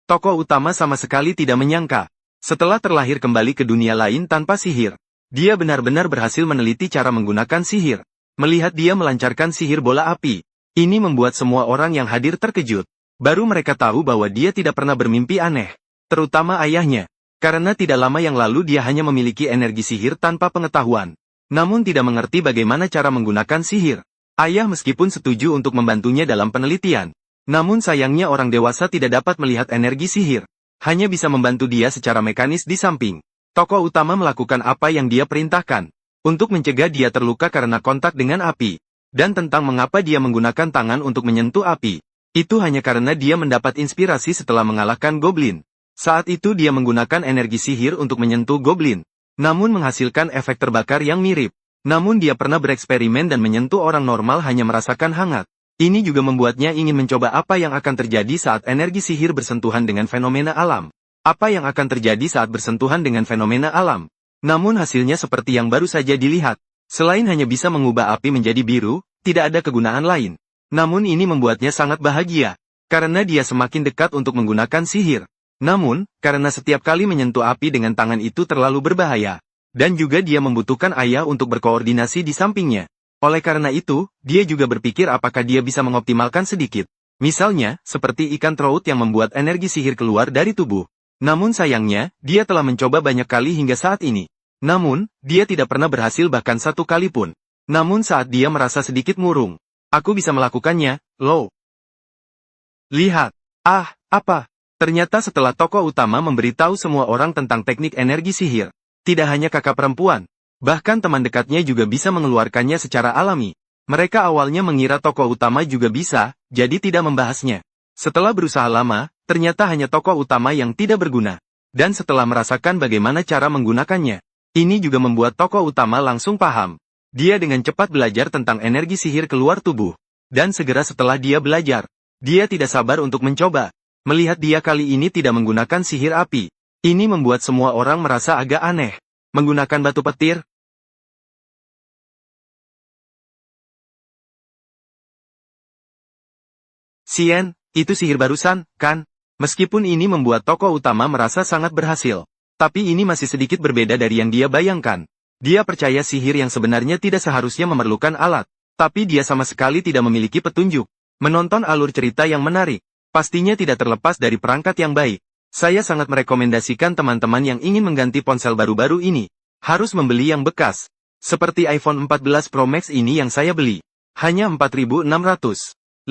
Tokoh utama sama sekali tidak menyangka. Setelah terlahir kembali ke dunia lain tanpa sihir, dia benar-benar berhasil meneliti cara menggunakan sihir. Melihat dia melancarkan sihir bola api, ini membuat semua orang yang hadir terkejut. Baru mereka tahu bahwa dia tidak pernah bermimpi aneh. Terutama ayahnya. Karena tidak lama yang lalu dia hanya memiliki energi sihir tanpa pengetahuan. Namun tidak mengerti bagaimana cara menggunakan sihir. Ayah meskipun setuju untuk membantunya dalam penelitian. Namun sayangnya orang dewasa tidak dapat melihat energi sihir. Hanya bisa membantu dia secara mekanis di samping. Tokoh utama melakukan apa yang dia perintahkan. Untuk mencegah dia terluka karena kontak dengan api. Dan tentang mengapa dia menggunakan tangan untuk menyentuh api. Itu hanya karena dia mendapat inspirasi setelah mengalahkan goblin. Saat itu dia menggunakan energi sihir untuk menyentuh goblin. Namun menghasilkan efek terbakar yang mirip. Namun dia pernah bereksperimen dan menyentuh orang normal hanya merasakan hangat. Ini juga membuatnya ingin mencoba apa yang akan terjadi saat energi sihir bersentuhan dengan fenomena alam. Apa yang akan terjadi saat bersentuhan dengan fenomena alam. Namun hasilnya seperti yang baru saja dilihat. Selain hanya bisa mengubah api menjadi biru, tidak ada kegunaan lain. Namun ini membuatnya sangat bahagia. Karena dia semakin dekat untuk menggunakan sihir. Namun, karena setiap kali menyentuh api dengan tangan itu terlalu berbahaya. Dan juga dia membutuhkan ayah untuk berkoordinasi di sampingnya. Oleh karena itu, dia juga berpikir apakah dia bisa mengoptimalkan sedikit. Misalnya, seperti ikan trout yang membuat energi sihir keluar dari tubuh. Namun sayangnya, dia telah mencoba banyak kali hingga saat ini. Namun, dia tidak pernah berhasil bahkan satu kali pun. Namun saat dia merasa sedikit murung. Aku bisa melakukannya, loh. Lihat. Apa? Ternyata setelah tokoh utama memberitahu semua orang tentang teknik energi sihir, tidak hanya kakak perempuan, bahkan teman dekatnya juga bisa mengeluarkannya secara alami. Mereka awalnya mengira tokoh utama juga bisa, jadi tidak membahasnya. Setelah berusaha lama, ternyata hanya tokoh utama yang tidak berguna. Dan setelah merasakan bagaimana cara menggunakannya, ini juga membuat tokoh utama langsung paham. Dia dengan cepat belajar tentang energi sihir keluar tubuh. Dan segera setelah dia belajar, dia tidak sabar untuk mencoba. Melihat dia kali ini tidak menggunakan sihir api. Ini membuat semua orang merasa agak aneh. Menggunakan batu petir? Sien, itu sihir barusan, kan? Meskipun ini membuat tokoh utama merasa sangat berhasil. Tapi ini masih sedikit berbeda dari yang dia bayangkan. Dia percaya sihir yang sebenarnya tidak seharusnya memerlukan alat. Tapi dia sama sekali tidak memiliki petunjuk. Menonton alur cerita yang menarik. Pastinya tidak terlepas dari perangkat yang baik. Saya sangat merekomendasikan teman-teman yang ingin mengganti ponsel baru-baru ini. Harus membeli yang bekas. Seperti iPhone 14 Pro Max ini yang saya beli. Hanya 4.600.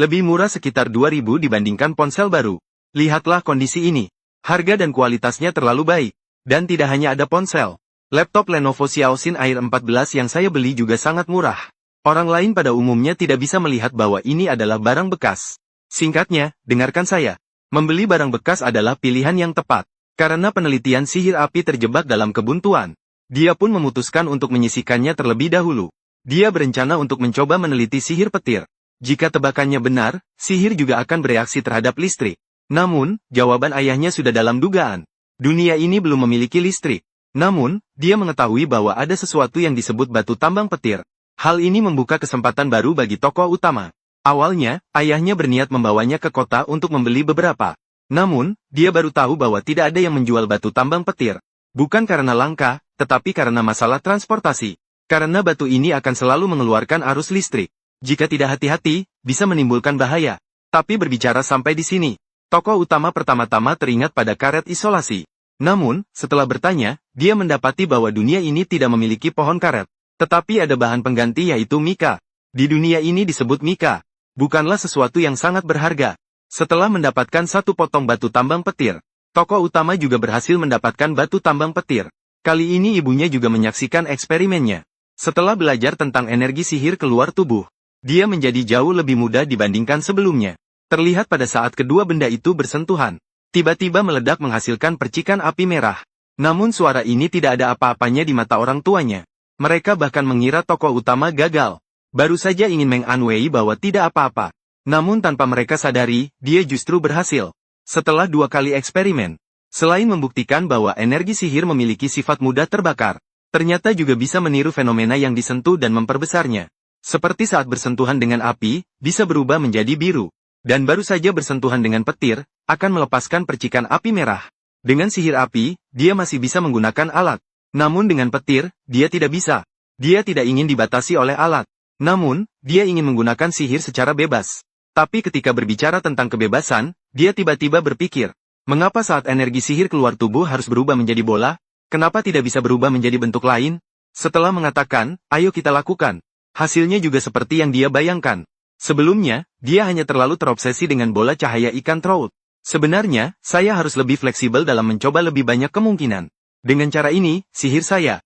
Lebih murah sekitar 2.000 dibandingkan ponsel baru. Lihatlah kondisi ini. Harga dan kualitasnya terlalu baik. Dan tidak hanya ada ponsel. Laptop Lenovo Xiaoxin Air 14 yang saya beli juga sangat murah. Orang lain pada umumnya tidak bisa melihat bahwa ini adalah barang bekas. Singkatnya, dengarkan saya. Membeli barang bekas adalah pilihan yang tepat. Karena penelitian sihir api terjebak dalam kebuntuan. Dia pun memutuskan untuk menyisihkannya terlebih dahulu. Dia berencana untuk mencoba meneliti sihir petir. Jika tebakannya benar, sihir juga akan bereaksi terhadap listrik. Namun, jawaban ayahnya sudah dalam dugaan. Dunia ini belum memiliki listrik. Namun, dia mengetahui bahwa ada sesuatu yang disebut batu tambang petir. Hal ini membuka kesempatan baru bagi tokoh utama. Awalnya, ayahnya berniat membawanya ke kota untuk membeli beberapa. Namun, dia baru tahu bahwa tidak ada yang menjual batu tambang petir. Bukan karena langka, tetapi karena masalah transportasi. Karena batu ini akan selalu mengeluarkan arus listrik. Jika tidak hati-hati, bisa menimbulkan bahaya. Tapi berbicara sampai di sini, tokoh utama pertama-tama teringat pada karet isolasi. Namun, setelah bertanya, dia mendapati bahwa dunia ini tidak memiliki pohon karet. Tetapi ada bahan pengganti yaitu mika. Di dunia ini disebut mika. Bukanlah sesuatu yang sangat berharga. Setelah mendapatkan satu potong batu tambang petir, tokoh utama juga berhasil mendapatkan batu tambang petir. Kali ini ibunya juga menyaksikan eksperimennya. Setelah belajar tentang energi sihir keluar tubuh, dia menjadi jauh lebih mudah dibandingkan sebelumnya. Terlihat pada saat kedua benda itu bersentuhan, tiba-tiba meledak menghasilkan percikan api merah. Namun suara ini tidak ada apa-apanya di mata orang tuanya. Mereka bahkan mengira tokoh utama gagal. Baru saja ingin menganwei bahwa tidak apa-apa. Namun tanpa mereka sadari, dia justru berhasil. Setelah 2 kali eksperimen, selain membuktikan bahwa energi sihir memiliki sifat mudah terbakar, ternyata juga bisa meniru fenomena yang disentuh dan memperbesarnya. Seperti saat bersentuhan dengan api, bisa berubah menjadi biru. dan baru saja bersentuhan dengan petir, akan melepaskan percikan api merah. Dengan sihir api, dia masih bisa menggunakan alat. Namun dengan petir, dia tidak bisa. Dia tidak ingin dibatasi oleh alat. Namun, dia ingin menggunakan sihir secara bebas. Tapi ketika berbicara tentang kebebasan, dia tiba-tiba berpikir, mengapa saat energi sihir keluar tubuh harus berubah menjadi bola? Kenapa tidak bisa berubah menjadi bentuk lain? Setelah mengatakan, ayo kita lakukan. Hasilnya juga seperti yang dia bayangkan. Sebelumnya, dia hanya terlalu terobsesi dengan bola cahaya ikan trout. Sebenarnya, saya harus lebih fleksibel dalam mencoba lebih banyak kemungkinan. Dengan cara ini, sihir saya